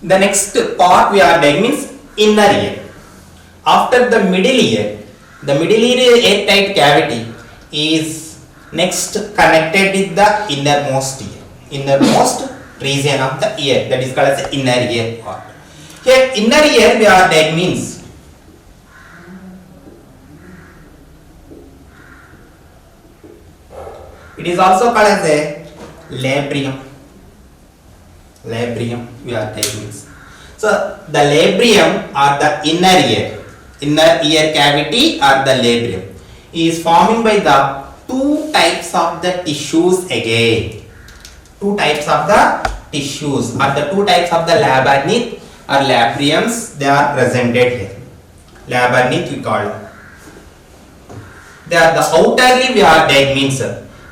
The next part we are taking means inner ear. After the middle ear airtight cavity is next connected with the innermost ear, innermost region of the ear, that is called as the inner ear part. Here inner ear we are taking means it is also called as a labrium. Labrium we are taking means. So the labrium or the inner ear cavity or the labrium is forming by the two types of the tissues again. Two types of the tissues or the two types of the labyrinth or labriums, they are presented here. Labyrinth we call it. They are the outerly we are taking means.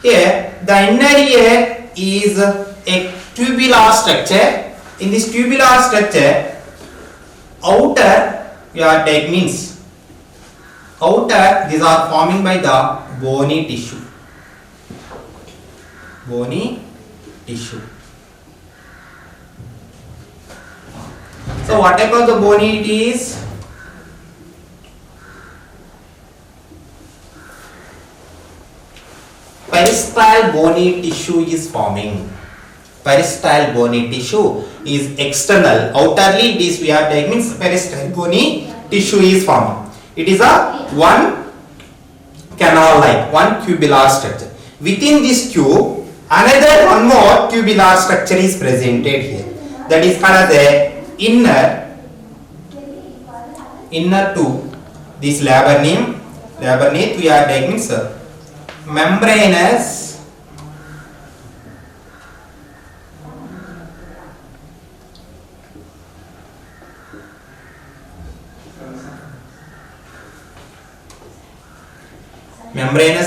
Here the inner ear is a tubular structure. In this tubular structure, outer we are taking means outer, these are forming by the bony tissue. Bony tissue. So what type of the bony it is? Peristyle bony tissue is forming. Peristyle bony tissue is external. Outerly this we are taking means peristyle bony tissue is forming. It is a one canal like one tubular structure. Within this tube, another one more tubular structure is presented here. That is called as the inner to this labyrinth we are taking means membranous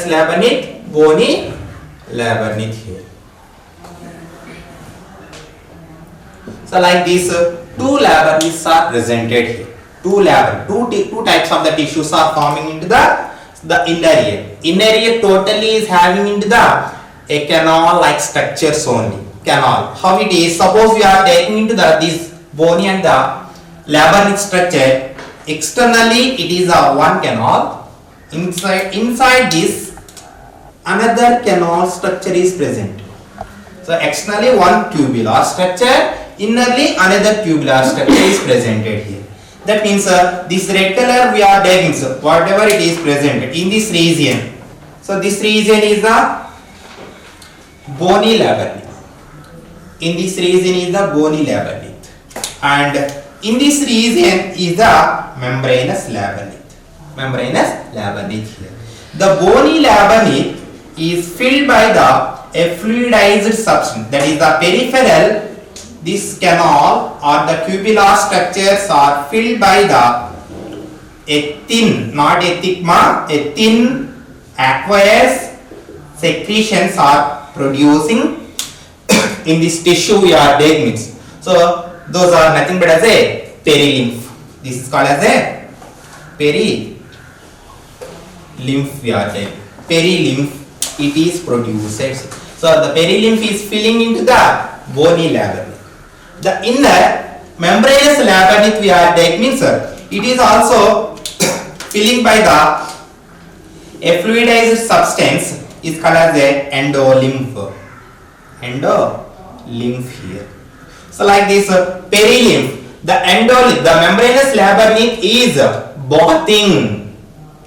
labyrinth, bony labyrinth here. So like these two labyrinths are presented here. Two types of the tissues are forming into the inner ear. Inner ear totally is having into a canal like structures only. Canal. How it is? Suppose we are taking into this bony and the labyrinth structure. Externally it is a one canal. Inside this another canal structure is present. So externally one tubular structure, innerly another tubular structure is presented here. That means this red color we are taking, so whatever it is presented in this region. So this region is the bony labyrinth. In this region is the bony labyrinth, and in this region is the membranous labyrinth. Membranous labyrinth here. The bony labyrinth is filled by a fluidized substance, that is the peripheral. This canal or the tubular structures are filled by a thin, not a thick a thin aqueous secretions are producing in this tissue we are taking. So those are nothing but as a perilymph. This is called as a perilymph we are taking. Perilymph it is produced. So the perilymph is filling into the bony labyrinth. The inner membranous labyrinth we are taking means it is also filling by a fluidized substance is called as a endolymph. Endolymph here. So like this perilymph, the membranous labyrinth is bathing.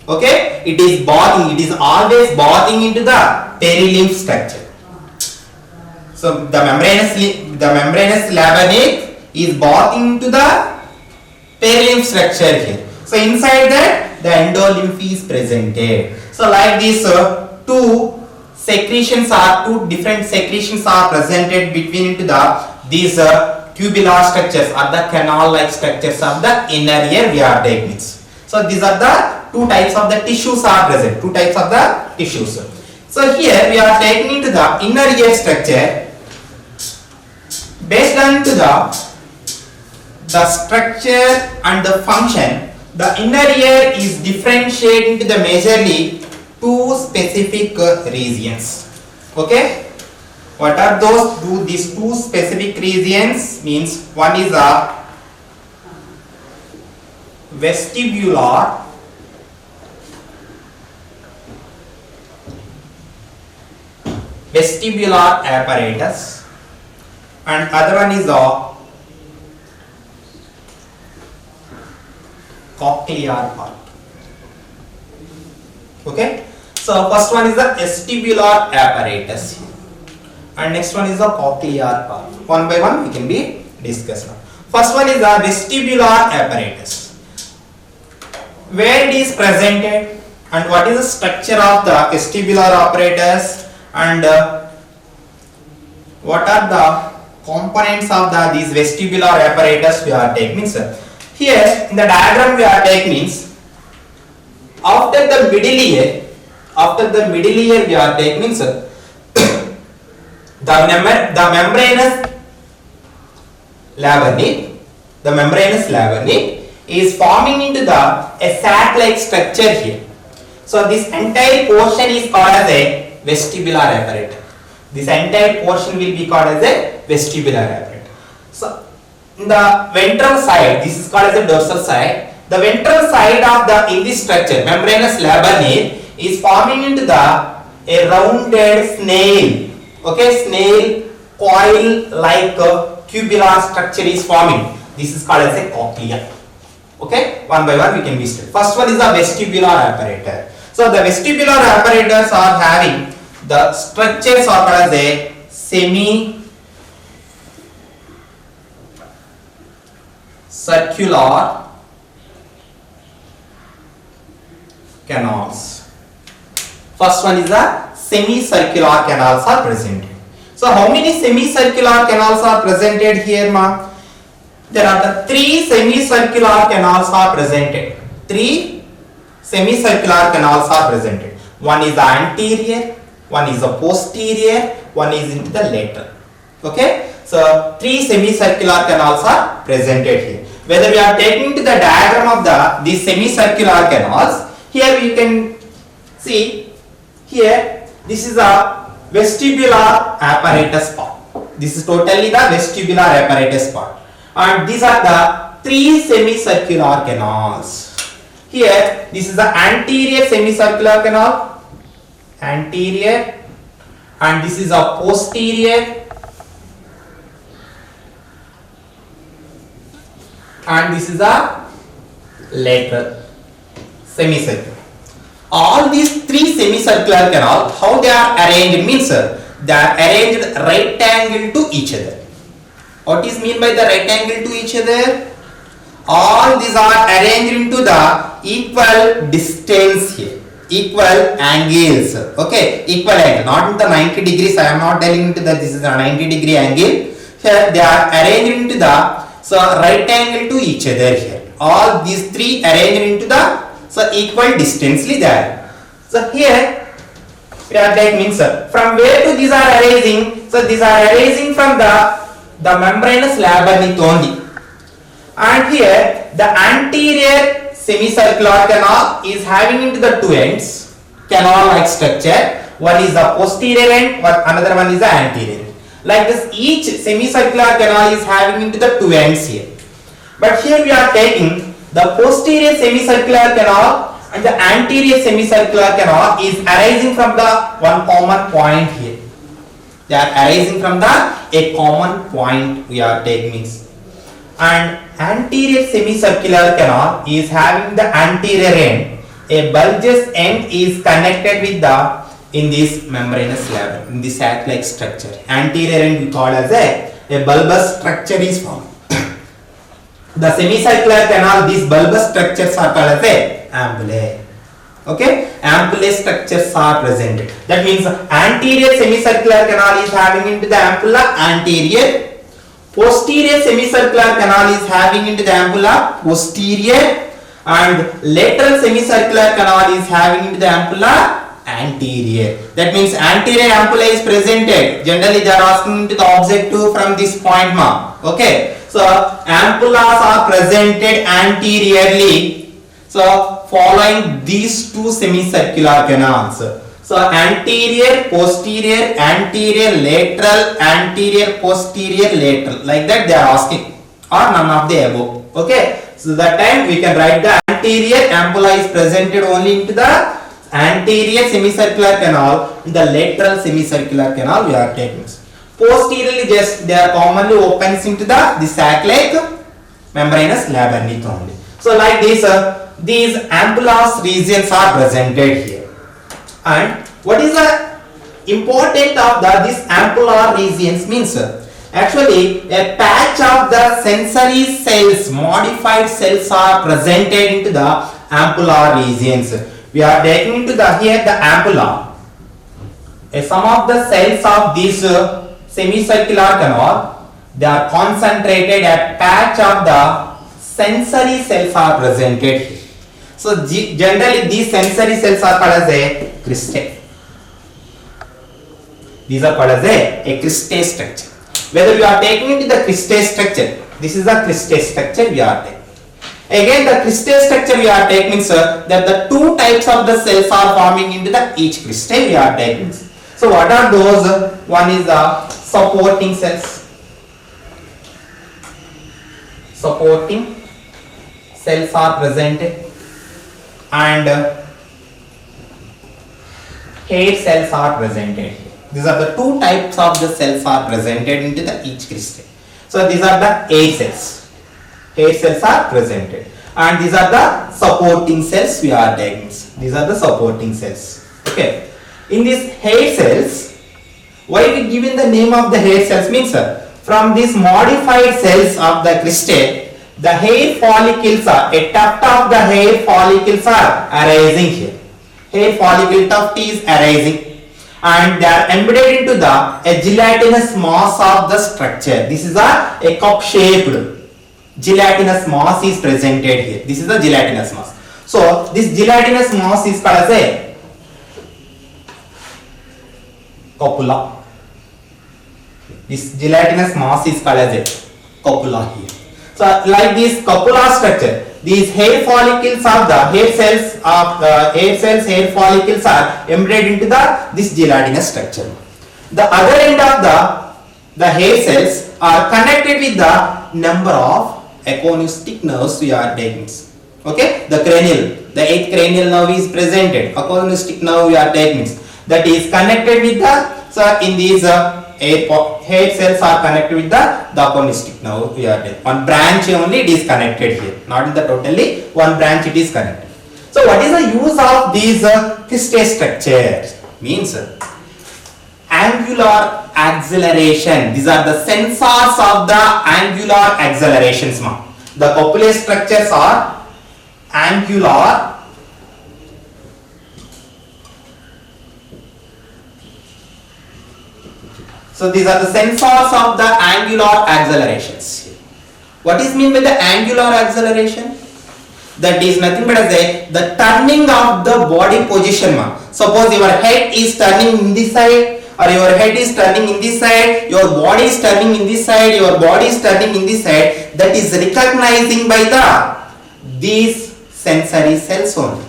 Okay, it is bathing. It is always bathing into the perilymph structure. So the membranous labyrinth is bathing into the perilymph structure here. So inside that the endolymph is presented. So like this two different secretions are presented between into these tubular structures or the canal like structures of the inner ear we are taking. So these are the two types of the tissues are present. Two types of the tissues. So here we are taking into the inner ear structure. Based on to the structure and the function, the inner ear is differentiated into the majorly two specific regions. Okay, What are those? These two specific regions means one is a vestibular apparatus and other one is a cochlear part. Okay, so first one is the vestibular apparatus and next one is the cochlear part. One by one we can be discussed now. First one is the vestibular apparatus. Where it is presented and what is the structure of the vestibular apparatus and what are the components of these vestibular apparatus we are taking. Means here in the diagram we are taking means after the middle ear we are taking means the membranous labyrinth is forming into a sac-like structure here. So this entire portion is called as a vestibular apparatus. This entire portion will be called as a vestibular apparatus. So in the ventral side, this is called as the dorsal side. The ventral side of in this structure, membranous labyrinth, is forming into a rounded snail. Okay, snail coil like cubular structure is forming. This is called as a cochlea. Okay, one by one we can be studied. First one is the vestibular apparatus. So the vestibular apparatus are having the structures are called as a semi-circular canals. First one is the semicircular canals are presented. So how many semicircular canals are presented here, ma? There are the 3 semicircular canals are presented. 3 semicircular canals are presented. One is the anterior, one is the posterior, one is into the lateral. Okay, so 3 semicircular canals are presented here. Whether we are taking to the diagram of these semicircular canals, here we can see here this is a vestibular apparatus part. This is totally the vestibular apparatus part, and these are the 3 semicircular canals. Here this is the anterior semicircular canal, anterior, and this is a posterior, and this is a lateral semicircular. All these 3 semicircular canal, how they are arranged means they are arranged right angle to each other. What is mean by the right angle to each other? All these are arranged into the equal distance here, equal angles. Okay, equal angle, not in the 90 degrees. I am not telling into that this is a 90 degree angle. Here they are arranged into the right angle to each other here. All these 3 arranged into the equal distantly there. So here we are taking means from where to these are arising. So these are arising from the membranous labyrinth only. And here the anterior semicircular canal is having into the 2 ends, canal like structure. One is the posterior end, another one is the anterior end. Like this, each semicircular canal is having into the 2 ends here. But here we are taking the posterior semicircular canal and the anterior semicircular canal is arising from the one common point here. They are arising from a common point we are taking means. And anterior semicircular canal is having the anterior end. A bulbous end is connected with in this membranous labyrinth, in this sac-like structure. Anterior end we call as a bulbous structure is formed. The semicircular canal, these bulbous structures are called as ampullae. Okay, ampullae structures are presented. That means anterior semicircular canal is having into the ampulla anterior. Posterior semicircular canal is having into the ampulla posterior, and lateral semicircular canal is having into the ampulla anterior. That means anterior ampulla is presented. Generally they are asking into the objective from this point mark. Okay, so ampullas are presented anteriorly. So following these 2 semicircular canals. So anterior, posterior, anterior, lateral, anterior, posterior, lateral. Like that they are asking, or none of the above. Okay. So that time we can write the anterior ampulla is presented only into the anterior semicircular canal. In the lateral semicircular canal we are taking. Posteriorly just they are commonly opens into the sac like membranous labyrinth only. So like this, these ampullous regions are presented here. And what is the important of this ampullar regions means? Actually, a patch of the sensory cells, modified cells are presented into the ampullar regions. We are taking into the here the ampulla. Some of the cells of this semicircular canal, they are concentrated. A patch of the sensory cells are presented here. So generally these sensory cells are called as a cristae. These are called as a cristae structure. Whether you are taking into the cristae structure, this is the cristae structure we are taking. Again the cristae structure we are taking means that the two types of the cells are forming into the each cristae we are taking. So what are those? One is the supporting cells. Supporting cells are presented. And hair cells are presented. These are the two types of the cells are presented into the each cristae. So these are the hair cells. Hair cells are presented, and these are the supporting cells we are taking. These are the supporting cells. Okay. In these hair cells, why we given the name of the hair cells means from these modified cells of the cristae, the hair follicles are, a tuft of the hair follicles are arising here. Hair follicle tuft is arising, and they are embedded into a gelatinous mass of the structure. This is a cup shaped gelatinous mass is presented here. This is the gelatinous mass. So this gelatinous mass is called as a copula. This gelatinous mass is called as a copula here. So like this copula structure, these hair follicles of the hair cells, hair follicles are embedded into this gelatinous structure. The other end of the hair cells are connected with the number of acoustic nerves we are taking. Okay, the cranial, the 8th cranial nerve is presented. Acoustic nerve we are taking. That is connected with the, so in these hair cells are connected with the acoustic nerve we are taking. One branch only it is connected here, not in the totally one branch it is connected. So what is the use of these cristae structures? Means angular acceleration. These are the sensors of the angular accelerations. The copulae structures are angular So these are the sensors of the angular accelerations. What is mean by the angular acceleration? That is nothing but as the turning of the body position. Suppose your head is turning in this side, or your head is turning in this side, your body is turning in this side, your body is turning in this side. That is recognizing by these sensory cells only.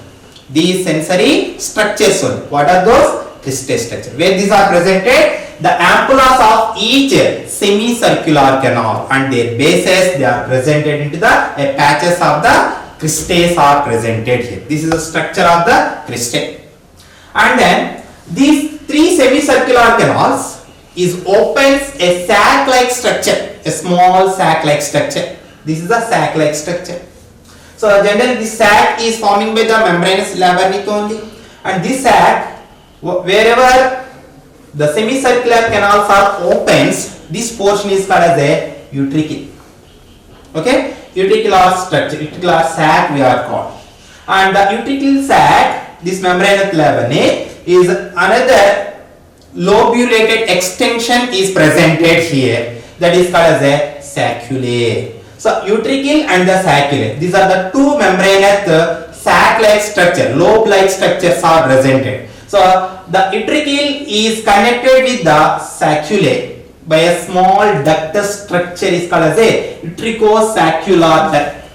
These sensory structures only. What are those? Cristae structure. Where these are presented? The ampullas of each semicircular canal, and their bases they are presented into the patches of the cristae are presented here. This is the structure of the cristae. And then these three semicircular canals is opens a sac-like structure, a small sac-like structure. This is a sac-like structure. So generally this sac is forming by the membranous labyrinth only, and this sac, wherever the semicircular canals are opens, this portion is called as a utricle. Okay, utricular structure, utricular sac we are called. And the utricle sac, this membranous labyrinth, is another lobulated extension is presented here. That is called as a sacculae. So utricle and the sacculae, these are the two membranous sac-like structure, lobe-like structures are presented. So the utricle is connected with the sacculae by a small ductus structure is called as a utricosaccular duct.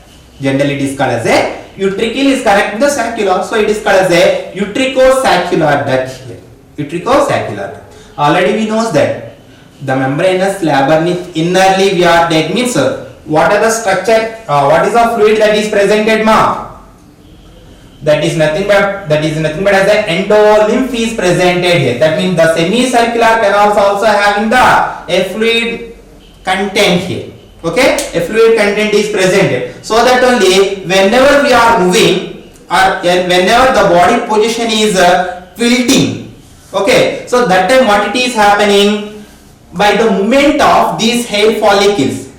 Generally it is called as a utricle is connected with the saccular, so it is called as a utricosaccular duct here. utricosaccular. Already we knows that the membranous labyrinth innerly we are taking means what are the structure, what is the fluid that is presented ma? That is nothing but as the endolymph is presented here. That means the semicircular canals also having a fluid content here. Okay, a fluid content is presented, so that only whenever we are moving or whenever the body position is tilting, okay, so that time what it is happening, by the movement of these hair follicles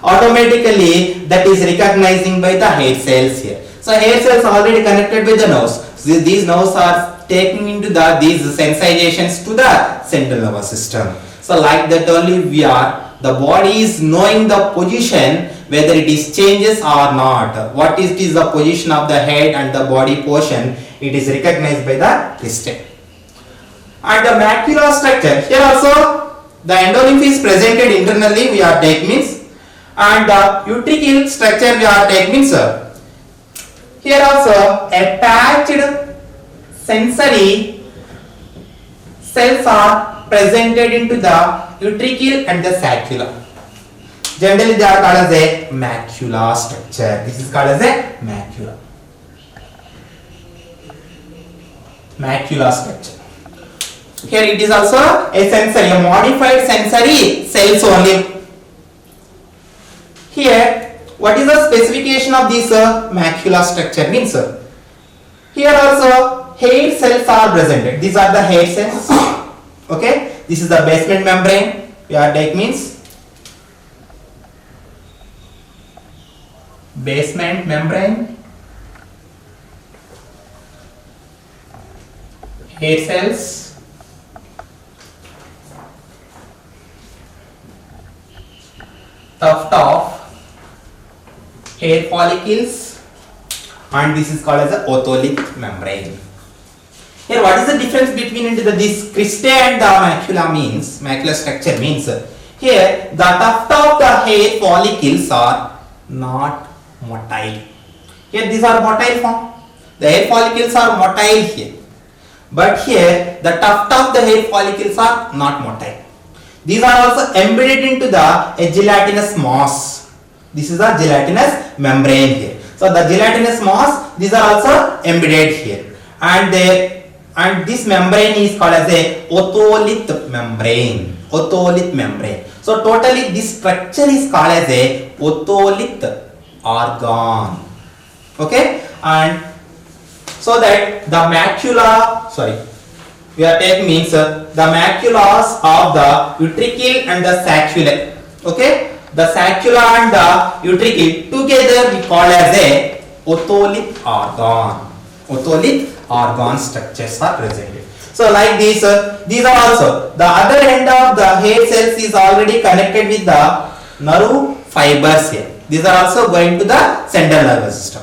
automatically that is recognizing by the hair cells here. So hair cells are already connected with the nerves. So these nerves are taking into these sensitizations to the central nervous system. So like that only the body is knowing the position whether it is changes or not. What is the position of the head and the body portion, it is recognized by the crystal. And the macular structure, here also the endolymph is presented internally, we are taking means, and the utricle structure we are taking means. Here also attached sensory cells are presented into the utricle and the saccula. Generally they are called as a macular structure. This is called as a macular structure. Here it is also a modified sensory cells only. Here, what is the specification of this macular structure means? Here also hair cells are presented. These are the hair cells. Okay, this is the basement membrane. We are taking means basement membrane, hair cells, tuft of hair follicles, and this is called as a otolith membrane. Here what is the difference between this cristae and the macular structure means, here the tuft of the hair follicles are not motile. Here these are motile form. The hair follicles are motile here. But here the tuft of the hair follicles are not motile. These are also embedded into a gelatinous mass. This is a gelatinous membrane here. So the gelatinous mass, these are also embedded here. And this membrane is called as a otolith membrane. Otolith membrane. So totally this structure is called as a otolith organ. Okay, and so that the macula, we are taking means the maculas of the utricle and the saccula. Okay, the saccula and the utricle together we call as a otolith organ. Otolith organ structures are presented. So like this, these are also the other end of the hair cells is already connected with the nerve fibers here. These are also going to the central nervous system.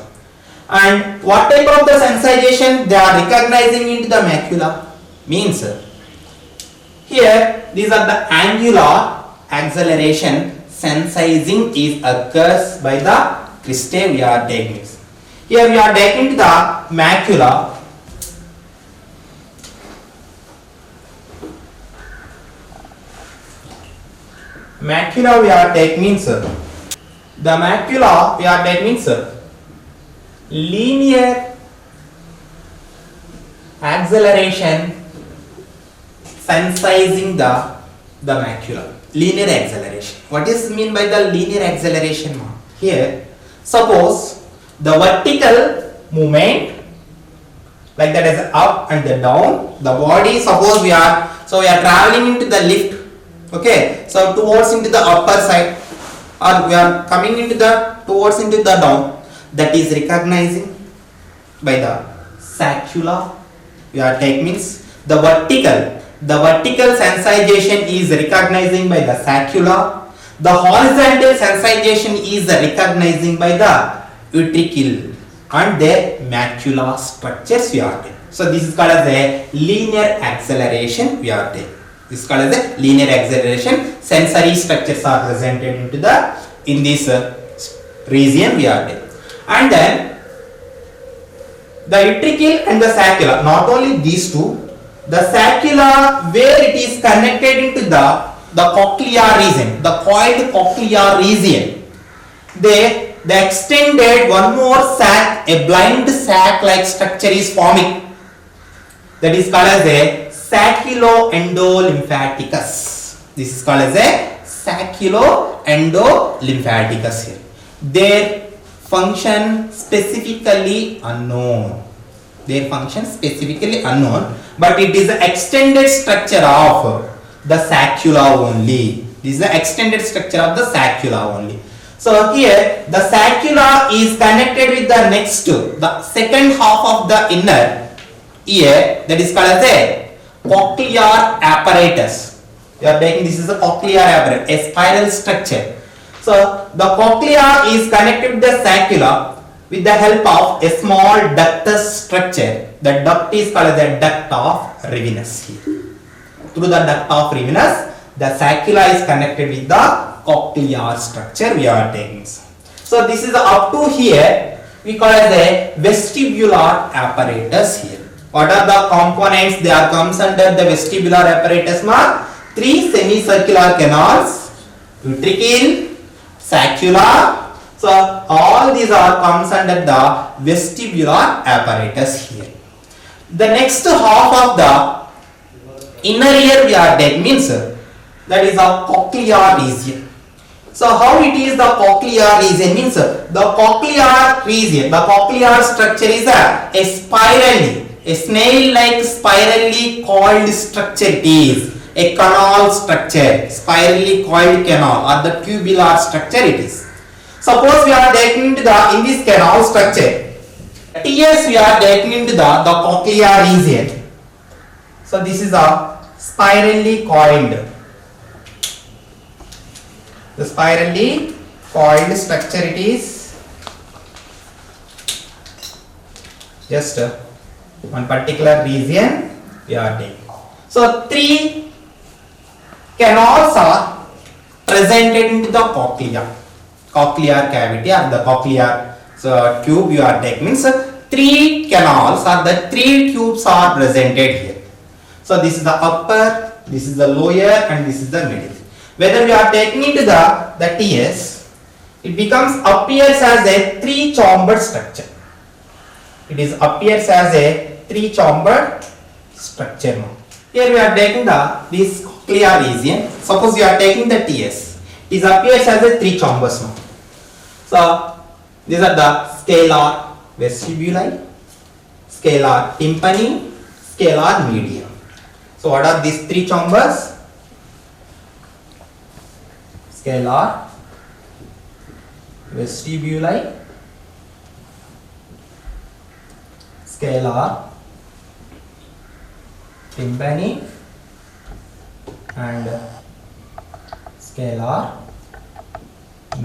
And what type of the sensitization they are recognizing into the macula means, here these are the angular acceleration sensitizing is occurs by the cristae we are taking. Here we are taking to the macula. Macula we are taking means, the macula we are taking means linear acceleration sensitizing the macula. Linear acceleration. What is mean by the linear acceleration? Here, suppose the vertical movement like that is up and the down. The body, suppose we are traveling into the lift. Okay, so towards into the upper side, or we are coming into towards into the down. That is recognizing by the saccula. We are taking means the vertical sensitization is recognizing by the saccula. The horizontal sensitization is recognizing by the utricle and their macula structures we are taking. So this is called as a linear acceleration we are taking. This is called as a linear acceleration. Sensory structures are presented in this region we are taking. And then the utricle and the saccula, not only these two, the saccula where it is connected into the cochlear region, the coiled cochlear region, they extended one more sac, a blind sac like structure is forming, that is called as a sacculoendolymphaticus. This is called as a sacculoendolymphaticus here. Their function specifically unknown. Their function specifically unknown, but it is the extended structure of the saccula only. This is the extended structure of the saccula only. So here the saccula is connected with the next, the second half of the inner ear, that is called as a cochlear apparatus. You are taking, this is a cochlear apparatus, a spiral structure. So the cochlea is connected with the saccula with the help of a small ductus structure. The duct is called as the duct of Rivinus here. Through the duct of Rivinus, the saccula is connected with the cochlear structure we are taking. So this is up to here, we call as a vestibular apparatus here. What are the components? They are comes under the vestibular apparatus mark. 3 semicircular canals, utricle, saccula. So all these are comes under the vestibular apparatus here. The next half of the inner ear we are taking means that is a cochlear region. So how it is the cochlear region means the cochlear region, the cochlear structure is a spirally, a snail like spirally coiled structure. It is a canal structure, spirally coiled canal, or the tubular structure it is. Suppose we are taking into in this canal structure, TS we are taking into the cochlear region. So this is a spirally coiled, the spirally coiled structure it is. Just one particular region we are taking. So 3 canals are presented into the cochlear cavity or the cochlear tube you are taking. Means 3 canals or the 3 tubes are presented here. So this is the upper, this is the lower, and this is the middle. Whether we are taking into the TS, it appears as a 3-chambered structure. It is appears as a 3-chambered structure. Here we are taking this cochlear region. Suppose you are taking the TS, it appears as a 3 chambers now. So these are the scalar vestibuli, scalar tympani, scalar medium. So what are these 3 chambers? Scalar vestibuli, scalar tympani, and scalar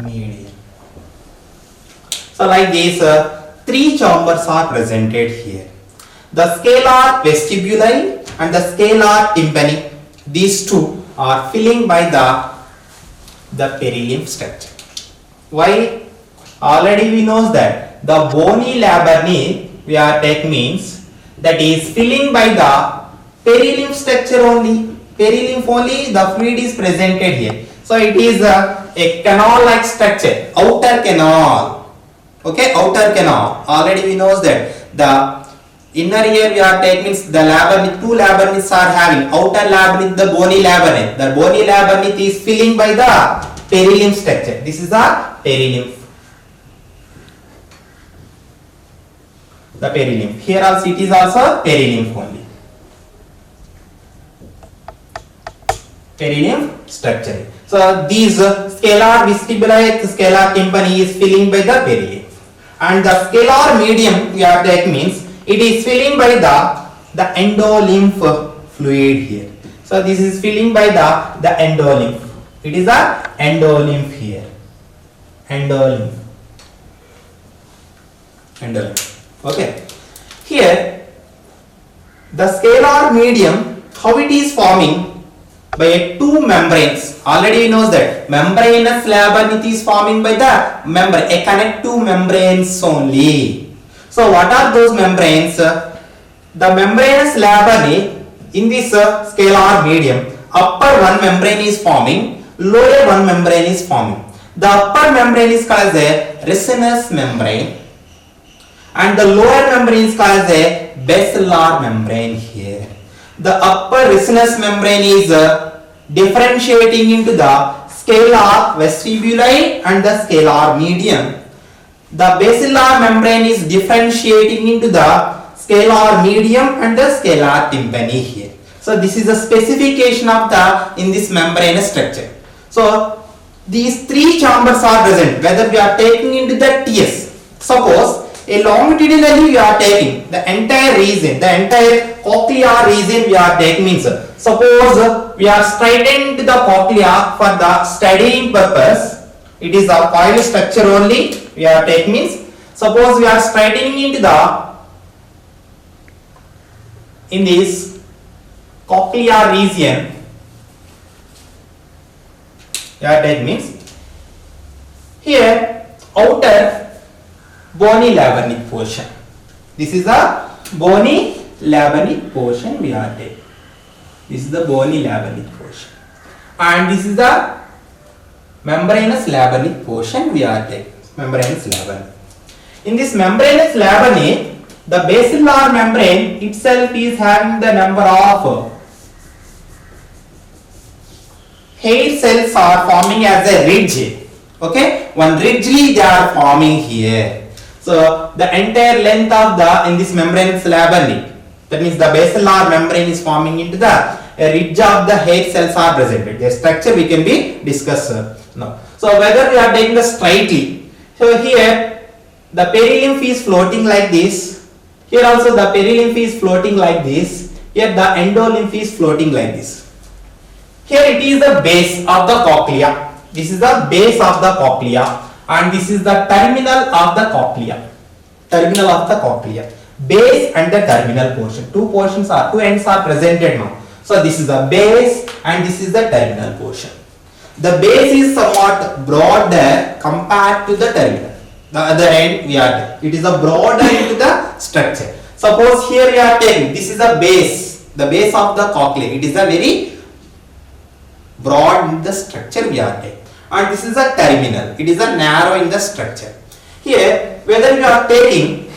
medium. So like these 3 chambers are presented here. The scalar vestibuli and the scalar tympani, these 2 are filling by the perilymph structure. Why? Already we know that the bony labyrinth we are taking means that is filling by the perilymph structure only. Perilymph only, the fluid is presented here. So it is a canal like structure, outer canal. Okay, outer canal. Already we know that the inner ear we are taking means the labyrinth, 2 labyrinths are having. Outer labyrinth, the bony labyrinth. The bony labyrinth is filling by the perilymph structure. This is the perilymph. The perilymph. Here also it is also perilymph only. Perilymph structure. So these scalar vestibuli, scalar tympani is filling by the perilymph. And the scalar medium we are taking means it is filling by the endolymph fluid here. So this is filling by the endolymph. It is a endolymph here. Endolymph. Okay. Here the scalar medium, how it is forming? By 2 membranes. Already knows that membranous labyrinth is forming by the membrane, a connect 2 membranes only. So what are those membranes? The membranous labani in this scalar medium, upper one membrane is forming, lower one membrane is forming. The upper membrane is called as a resinous membrane and the lower membrane is called as a basilar membrane here. The upper resinous membrane is differentiating into the scalar vestibuli and the scalar medium. The basilar membrane is differentiating into the scalar medium and the scalar tympani here. So this is a specification of the in this membranous structure. So these three chambers are present whether we are taking into the TS. Suppose a longitudinally we are taking the entire region, the entire cochlear region we are taking means suppose we are straightening the cochlea for the studying purpose. It is a coil structure only we are taking means suppose we are straightening into the in this cochlear region we are taking means here outer bony labyrinth portion. This is the bony labyrinth portion we are taking. This is the bony labyrinth portion and this is the membranous labyrinth portion we are taking. Membranous labyrinth. In this membranous labyrinth, the basilar membrane itself is having the number of hair cells are forming as a ridge. Okay, one ridgely they are forming here. So the entire length of the in this membranous labyrinth, that means the basilar membrane is forming into the a ridge of the hair cells are presented. The structure we can be discussed now. So whether we are taking the straightly. So here the perilymph is floating like this. Here also the perilymph is floating like this. Here the endolymph is floating like this. Here it is the base of the cochlea. This is the base of the cochlea and this is the terminal of the cochlea. Terminal of the cochlea. Base and the terminal portion. Two ends are presented now. So this is the base and this is the terminal portion. The base is somewhat broader compared to the terminal. The other end we are taking. It is a broader into the structure. Suppose here we are taking, this is the base of the cochlea. It is a very broad in the structure we are taking. And this is a terminal. It is a narrow in the structure. Here, whether we are taking,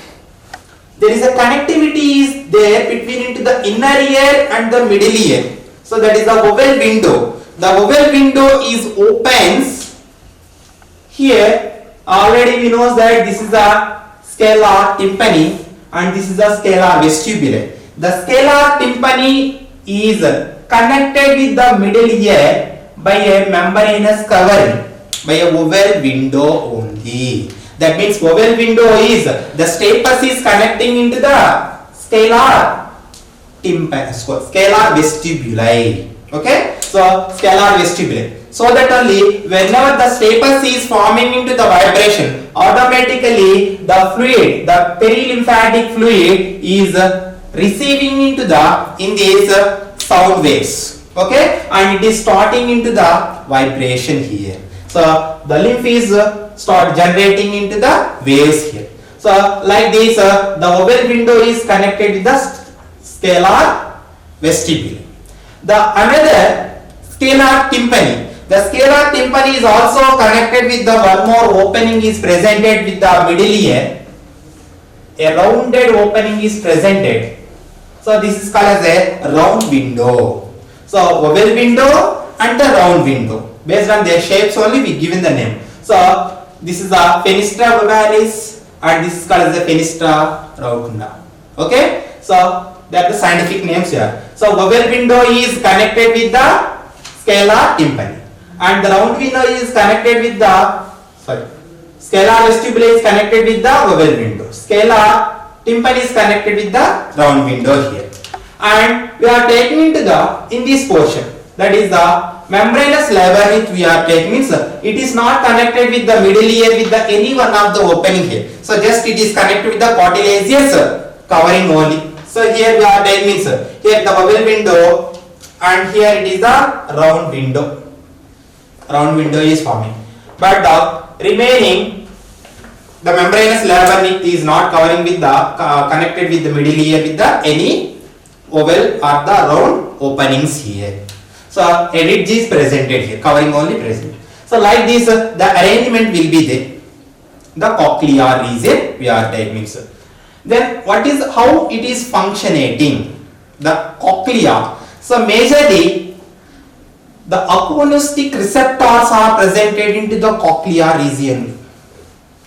there is a connectivity is there between into the inner ear and the middle ear. So that is the vowel window. The vowel window is opens here. Already we know that this is a scalar tympani and this is a scalar vestibule. The scalar tympani is connected with the middle ear by a membranous covering, by a vowel window only. That means vowel window is the stapes is connecting into the scalar tympani, scalar vestibuli. Okay, so scalar vestibule. So that only whenever the stapes is forming into the vibration, automatically the fluid, the perilymphatic fluid is receiving into the in these sound waves. Okay, and it is starting into the vibration here. So the lymph is start generating into the waves here. So like this, the vowel window is connected with the scalar vestibule. The another scalar tympani. The scalar tympani is also connected with the one more opening is presented with the middle ear. A rounded opening is presented. So this is called as a round window. So vowel window and the round window. Based on their shapes only we given the name. So this is a fenestra ovalis and this is called as a fenestra rotunda. Okay. So that are the scientific names here. So vowel window is connected with the scalar tympani and the round window is connected with the scalar vestibule is connected with the vowel window. Scalar tympani is connected with the round window here. And we are taking into the in this portion, that is the membranous labyrinth we are taking, means it is not connected with the middle ear with the any one of the opening here. So just it is connected with the cartilaginous covering only. So here we are taking means here the vowel window and here it is the round window. Round window is forming. But the remaining the membranous labyrinth is not covering with the connected with the middle ear with the any oval or the round openings here. So a ridge is presented here, covering only present. So like this, the arrangement will be there. The cochlear region we are taking. Then what is how it is functioning? The cochlea. So majorly the acoustic receptors are presented into the cochlear region.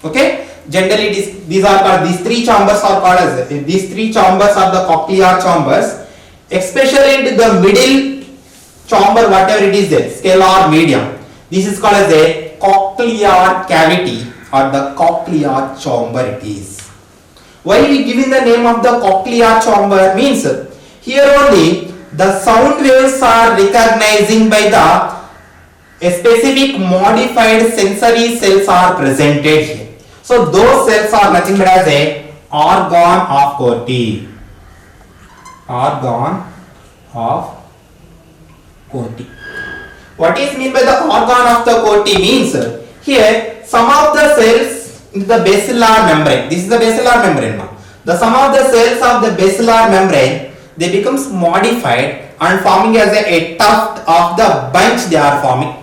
Okay. Generally these are called, these three chambers are called as, these three chambers are the cochlear chambers, especially into the middle chamber, whatever it is there, scalar medium. This is called as a cochlear cavity or the cochlear chamber it is. Why we giving the name of the cochlear chamber means here only the sound waves are recognizing by the a specific modified sensory cells are presented here. So those cells are nothing but as a organ of Corti. Organ of Corti. What is mean by the organ of the Corti means here some of the cells in the basilar membrane. This is the basilar membrane now. The some of the cells of the basilar membrane, they becomes modified and forming as a tuft of the bunch they are forming.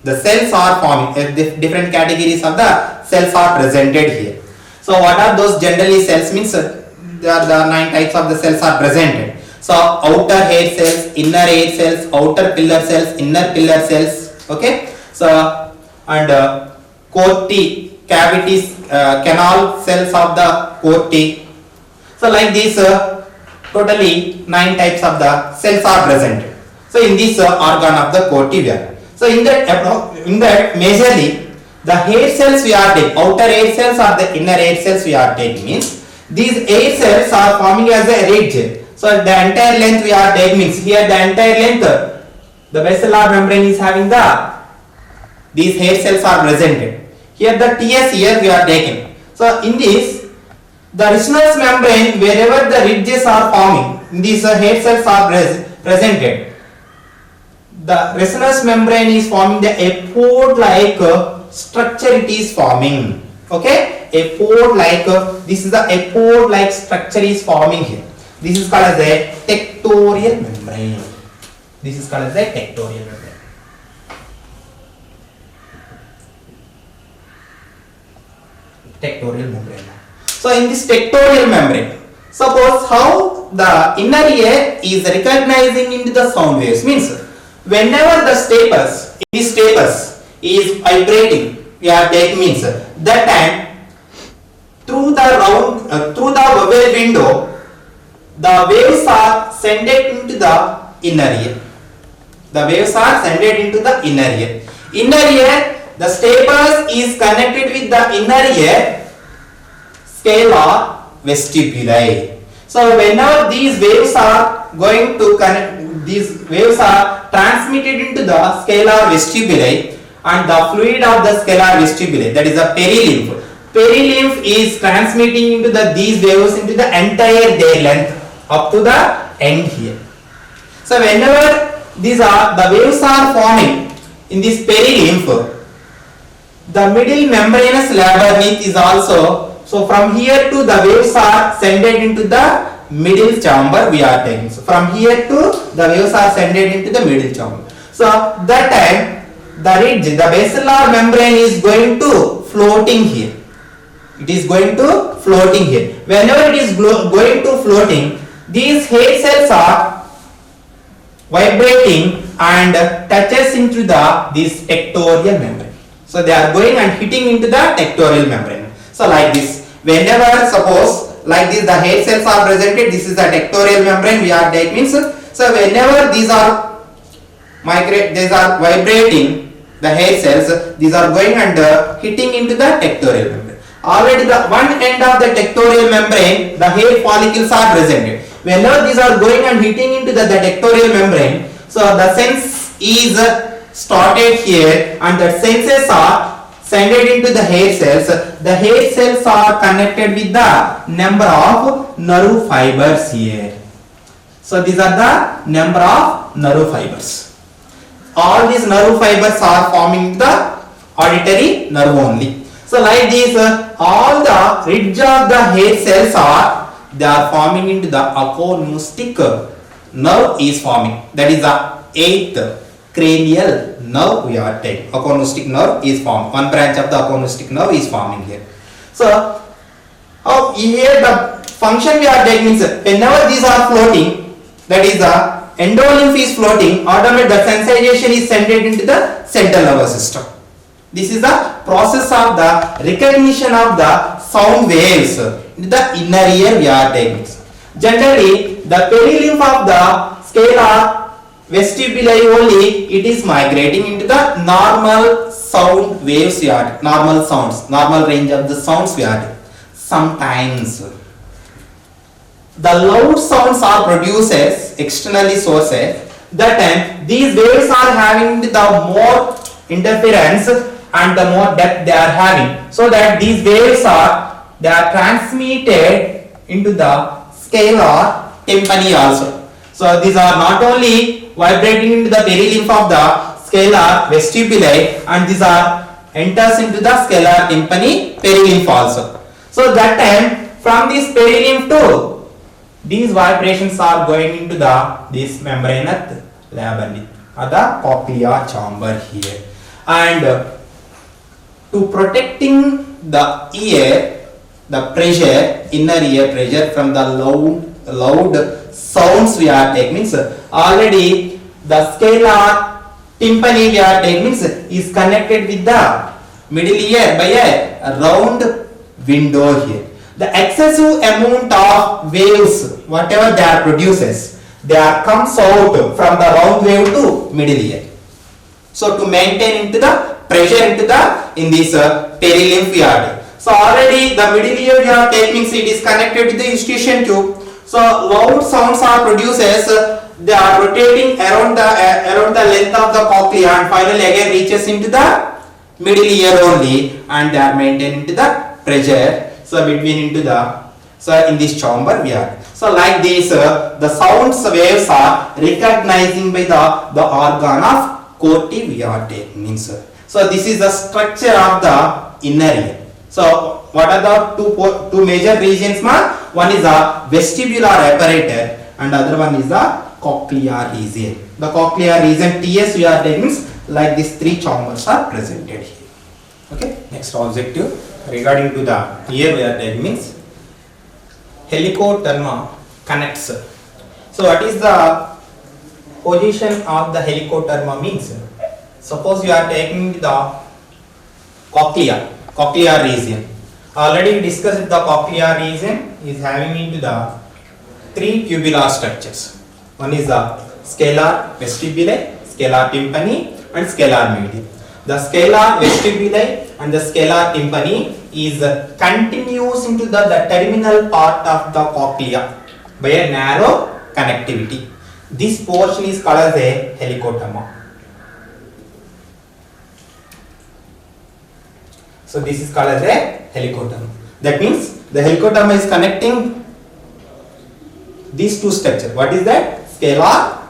The cells are forming, different categories of the cells are presented here. So what are those generally cells means? There are the 9 types of the cells are presented. So outer hair cells, inner hair cells, outer pillar cells, inner pillar cells. Okay. So and Corti cavities, canal cells of the Corti. So like this, totally 9 types of the cells are presented. So in this organ of the Corti we are. So in that majorly the hair cells we are taking, outer hair cells or the inner hair cells we are taking means these hair cells are forming as a ridge. So the entire length we are taking means here the entire length the basilar membrane is having these hair cells are presented. Here the TS here we are taking. So in this the Reschnell's membrane wherever the ridges are forming, these hair cells are presented. The Reschnell's membrane is forming a pod like structure it is forming. Okay, a pod like this is a pod like structure is forming here. This is called as a tectorial membrane. This is called as a tectorial membrane. Tectorial membrane. So in this tectorial membrane, suppose how the inner ear is recognizing into the sound waves means whenever the stapes is vibrating, we are taking means that time through the round through the vowel window the waves are sent into the inner ear. The waves are sent into the inner ear. Inner ear, the stapes is connected with the inner ear scalar vestibuli. So whenever these waves are going to connect, these waves are transmitted into the scalar vestibuli and the fluid of the scalar vestibuli, that is the perilymph. Perilymph is transmitting into these waves into the entire their length up to the end here. So whenever the waves are forming in this perilymph, the middle membranous labyrinth is also, so from here to the waves are sent into the middle chamber we are taking. So from here to the waves are sent into the middle chamber. So that time the ridge, the basilar membrane is going to floating here. It is going to floating here. Whenever it is going to floating, these hair cells are vibrating and touches into this tectorial membrane. So they are going and hitting into the tectorial membrane. So like this, whenever suppose like this the hair cells are presented, this is the tectorial membrane we are taking. So whenever these are vibrating the hair cells, these are going and hitting into the tectorial membrane. Already the one end of the tectorial membrane, the hair follicles are presented. Whenever these are going and hitting into the tectorial membrane, so the sense is started here and the senses are sent into the hair cells. The hair cells are connected with the number of nerve fibers here. So these are the number of nerve fibers. All these nerve fibers are forming the auditory nerve only. So So like this, all the ridge of the hair cells they are forming into the acoustic nerve is forming. That is the 8th cranial nerve we are taking. Acoustic nerve is formed. One branch of the acoustic nerve is forming here. So here the function we are taking is whenever these are floating, that is the endolymph is floating, automatically the sensitization is sent into the central nervous system. This is the process of the recognition of the sound waves in the inner ear we are taking. Generally, the perilymph of the scalar vestibuli only, it is migrating into the normal sound waves we are, normal sounds, normal range of the sounds we are. Sometimes the loud sounds are produced externally sources. That time these waves are having the more interference and the more depth they are having, so that these waves they are transmitted into the scalar tympani also. So these are not only vibrating into the perilymph of the scalar vestibuli, and these are enters into the scalar tympani perilymph also. So that time from this perilymph to these vibrations are going into this membranous labyrinth or the cochlear chamber here. And to protecting the ear, the pressure, inner ear pressure from the loud sounds we are taking, means already the scalar tympani we are taking is connected with the middle ear by a round window here. The excessive amount of waves, whatever they are produces, they are comes out from the round wave to middle ear. So to maintain into the pressure into the in this perilymph yard. So already the middle ear we are taking, it is connected to the eustachian tube. So loud sounds are produces, they are rotating around the length of the cochlea and finally again reaches into the middle ear only, and they are maintaining to the pressure. So between into the, so in this chamber we are. So like this, the sounds waves are recognizing by the organ of corti we are taking. So this is the structure of the inner ear. So what are the two major regions? One is the vestibular apparatus and other one is the cochlear region. The cochlear region TS we are taking, like these three chambers are presented here. Okay. Next objective regarding to the ear we are taking means helicoderma connects. So what is the position of the helicoderma means? Suppose you are taking the cochlear region. Already we discussed the cochlear region is having into the three tubular structures. One is the scalar vestibuli, scalar tympani and scalar medium. The scalar vestibuli and the scalar tympani is continuous into the terminal part of the cochlea by a narrow connectivity. This portion is called as a helicoderma. So this is called as a helicoderma. That means the helicoderma is connecting these two structures. What is that? Scalar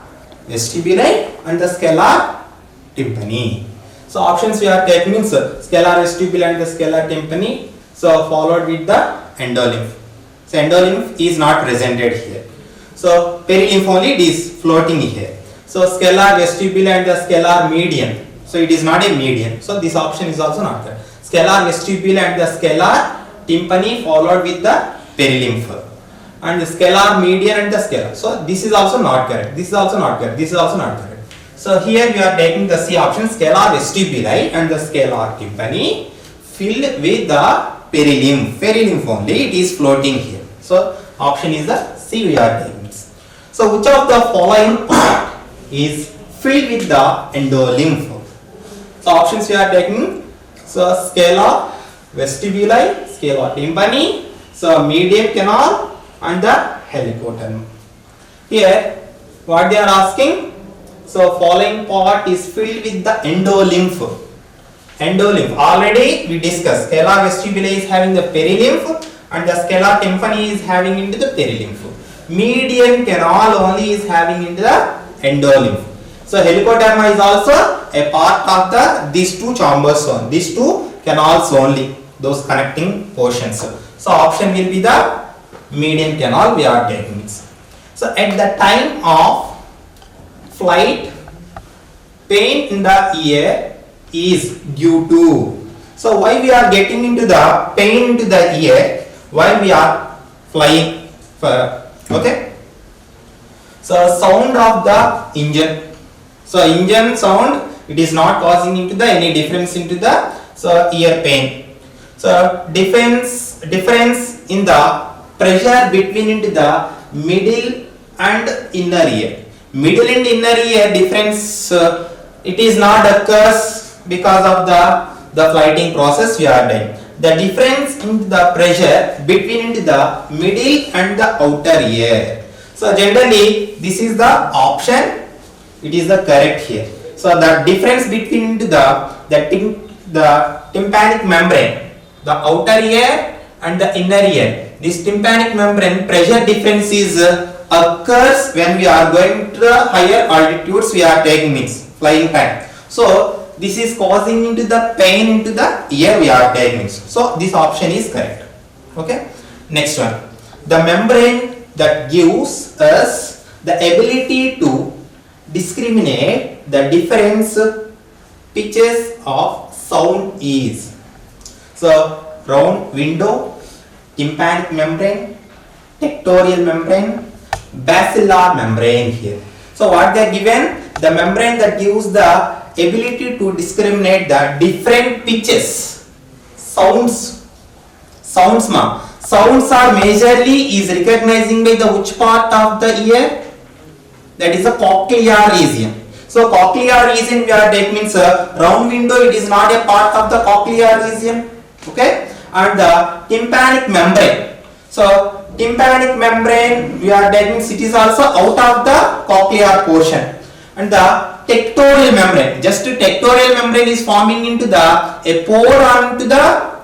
vestibuli and the scalar tympani. So options we are taking means scalar vestibuli and the scalar tympani. So followed with the endolymph. So endolymph is not presented here. So perilymph only it is floating here. So scalar vestibuli and the scalar median. So it is not a median. So this option is also not there. Scalar vestibuli and the scalar tympani followed with the perilymph. And the scalar median and the scalar. So this is also not correct. This is also not correct. This is also not correct. So here we are taking the C option, scalar vestibuli and the scalar tympani filled with the perilymph. Perilymph only it is floating here. So option is the C we are taking. So which of the following part is filled with the endolymph? So options we are taking. So scalar vestibuli, scalar tympani, so median canal and the helicoderma. Here what they are asking, so following part is filled with the endolymph. Endolymph already we discussed, scalar vestibuli is having the perilymph and the scalar tympani is having into the perilymph. Median canal only is having into the endolymph. So helicoderma is also a part of these two chambers only, these two canals only. those connecting portions. So option will be the median canal we are taking. So at the time of flight, pain in the ear is due to. So why we are getting into the pain into the ear? Why we are flying? Okay. So sound of the engine. So engine sound, it is not causing into the any difference into the ear pain. So difference in the pressure between into the middle and inner ear. Middle and inner ear difference it is not occurs because of the flighting process we are doing. The difference in the pressure between into the middle and the outer ear. So generally this is the option, it is the correct here. So the difference between the tympanic membrane, the outer ear and the inner ear, this tympanic membrane pressure difference is occurs when we are going to the higher altitudes we are taking means flying time. So this is causing into the pain into the ear we are taking. So this option is correct. Okay. Next one, the membrane that gives us the ability to discriminate the different pitches of sound is. So round window, tympanic membrane, tectorial membrane, basilar membrane here. So what they are given, the membrane that gives the ability to discriminate the different pitches, sounds are majorly is recognizing by the which part of the ear? That is the cochlear region. So cochlear region we are taking means round window, it is not a part of the cochlear region. Okay, and the tympanic membrane. So tympanic membrane we are taking, it is also out of the cochlear portion. And the tectorial membrane, just tectorial membrane is forming into a pore onto the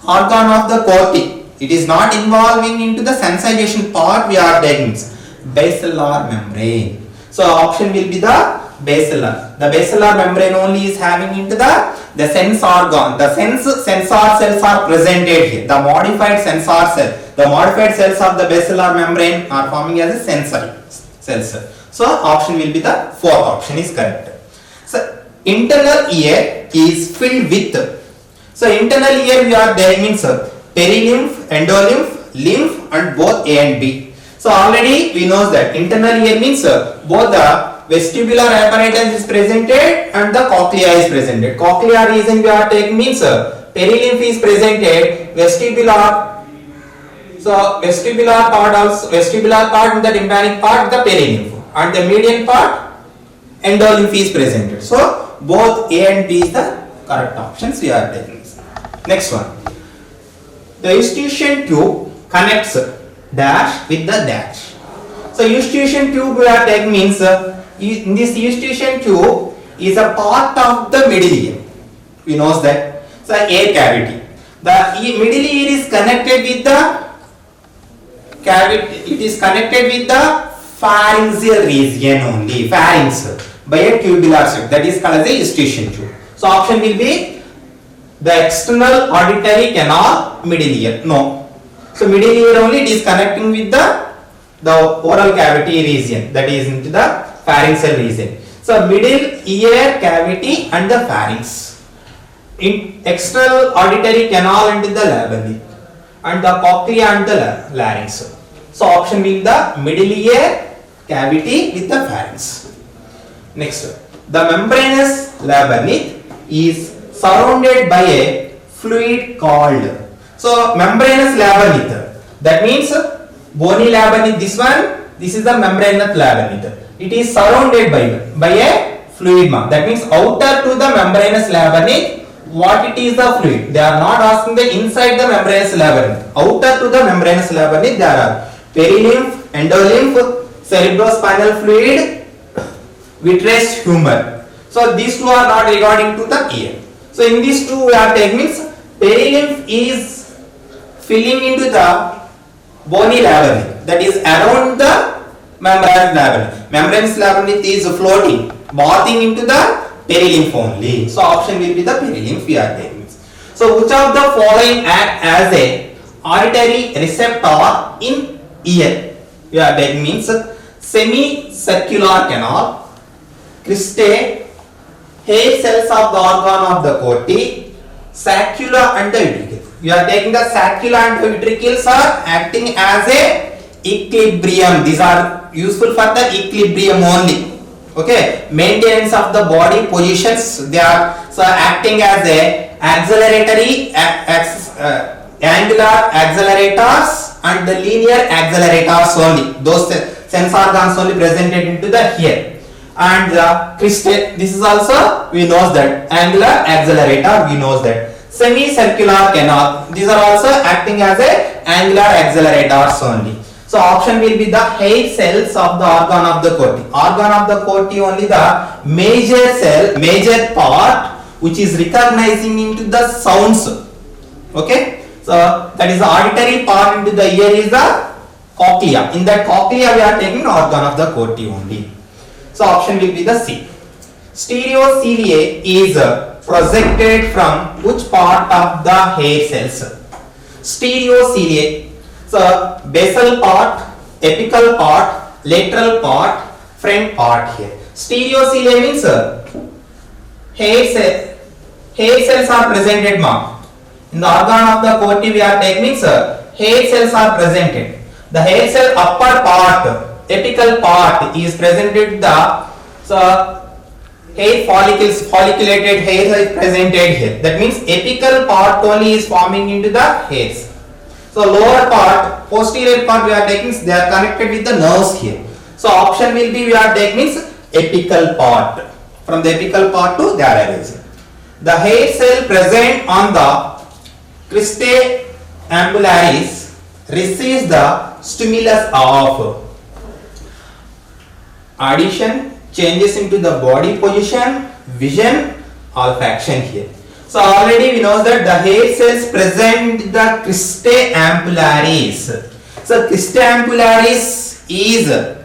organ of the cortex. It is not involving into the sensation part we are taking. Basilar membrane. So option will be the basilar. The basilar membrane only is having into the sense organ. The sensor cells are presented here. The modified sensor cell. The modified cells of the basilar membrane are forming as a sensory cells. So option will be the fourth option is correct. So internal ear is filled with. So internal ear we are there means perilymph, endolymph, lymph and both A and B. So already we know that internal ear means both the vestibular apparatus is presented and the cochlea is presented. Cochlear region we are taking means perilymph is presented, vestibular. So vestibular part and the tympanic part the perilymph, and the median part endolymph is presented. So both A and B is the correct options we are taking. Next one, the eustachian tube connects dash with the dash. So eustachian tube we are taking means in this eustachian tube is a part of the middle ear. We know that. So air cavity. The middle ear is connected with the cavity. It is connected with the pharyngeal region only, pharynx, by a tubular structure, that is called as a eustachian tube. So option will be the external auditory canal, middle ear. No. So middle ear only it is connecting with the oral cavity region, that is into the pharyngeal region. So middle ear cavity and the pharynx. In external auditory canal into the labyrinth and the cochlea and the larynx. So option will be the middle ear cavity with the pharynx. Next, the membranous labyrinth is surrounded by a fluid called. So membranous labyrinth, that means bony labyrinth, this is the membranous labyrinth. It is surrounded by a fluid, that means outer to the membranous labyrinth. What it is the fluid? They are not asking the inside the membranous labyrinth. Outer to the membranous labyrinth there are perilymph, endolymph, cerebrospinal fluid, vitreous humor. So these two are not regarding to the ear. So in these two we are taking means perilymph is filling into the bony labyrinth, that is around the membranous labyrinth. Membranous labyrinth is floating, bathing into the perilymph only. So option will be the perilymph we are taking. So which of the following act as a auditory receptor in ear? We are taking means semicircular canal, cristae, hair cells of the organ of the corti, sacula and the ventricle. You are taking the sacula and the ventricles are acting as a equilibrium. These are useful for the equilibrium only. Okay, maintenance of the body positions. They are so acting as a acceleratory angular accelerators and the linear accelerators only. Those sense organs only presented into the here. And the cristae, this is also we know that angular accelerator, we know that semicircular canal, these are also acting as a angular accelerators only. So option will be the hair cells of the organ of the corti. Organ of the corti only the major cell, major part which is recognizing into the sounds. Okay, so that is the auditory part into the ear is the cochlea. In that cochlea we are taking organ of the corti only. So option will be the C. Stereocilia is projected from which part of the hair cells? Stereocilia. So basal part, apical part, lateral part, front part here. Stereocilia means hair cells are presented mark. In the organ of the corti we are taking means hair cells are presented. The hair cell upper part, apical part is presented the hair follicles, folliculated hair is presented here. That means apical part only is forming into the hairs. So lower part, posterior part we are taking, they are connected with the nerves here. So option will be we are taking means apical part. From the apical part to they are arising. The hair cell present on the cristae ambularis receives the stimulus of audition, changes into the body position, vision, olfaction here. So already we know that the hair cells present in the cristae ambularis. So cristae ambularis is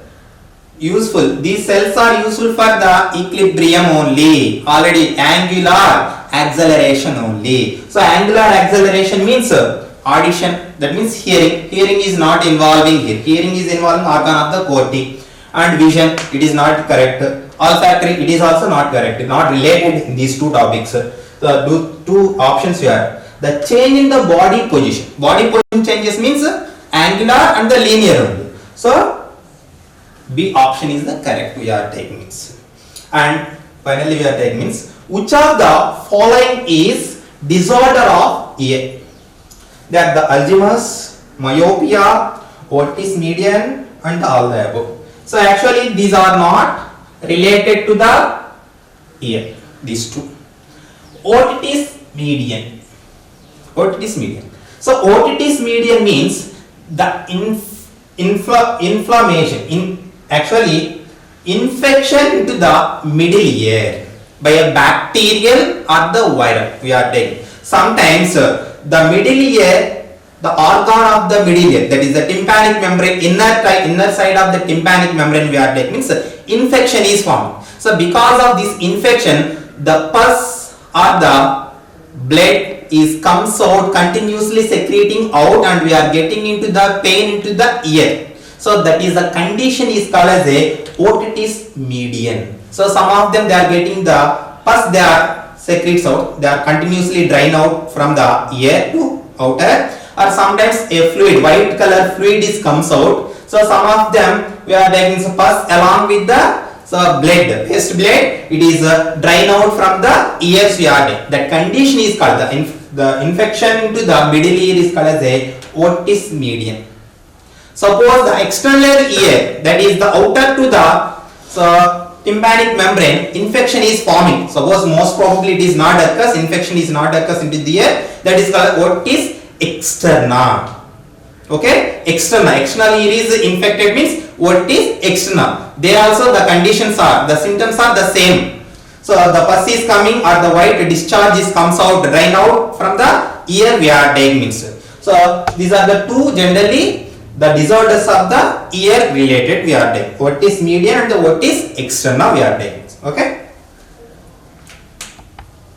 useful. These cells are useful for the equilibrium only. Already angular acceleration only. So angular acceleration means audition. That means hearing. Hearing is not involving here. Hearing is involving organ of the corti. And vision, it is not correct. Olfactory, it is also not correct. Not related in these two topics. The two options here. The change in the body position. Body position changes means angular and the linear only. So B option is the correct we are taking means. And finally we are taking means which of the following is disorder of ear? That the Alzheimer's, myopia, otitis median and all the above. So actually these are not related to the ear, these two. Otitis median. Otitis median. So otitis median means the inflammation, actually infection into the middle ear by a bacterial or the viral we are taking. Sometimes the middle ear, the organ of the middle ear, that is the tympanic membrane, inner side of the tympanic membrane we are taking, means infection is formed. So because of this infection, the pus or the blood comes out continuously secreting out and we are getting into the pain into the ear. So that is the condition is called as a otitis median. So some of them they are getting the pus, they are secretes out, they are continuously drain out from the ear to outer, or sometimes a fluid, white color fluid comes out. So some of them we are taking pus along with the blood, paste blood, it is drain out from the ears we are taking. That condition is called the infection into the middle ear is called as a otitis median. Suppose the external ear, that is the outer to the tympanic membrane, infection is forming. Suppose most probably it is not occurs, infection is not occurs into the ear, that is called otitis externa. Okay, external ear is infected means otitis externa. There also the conditions are, the symptoms are the same. So the pus is coming or the white discharge comes out, drain out from the ear we are taking means. So these are the two generally the disorders of the ear related we are taking. Otitis median and the otitis externa we are taking. Okay.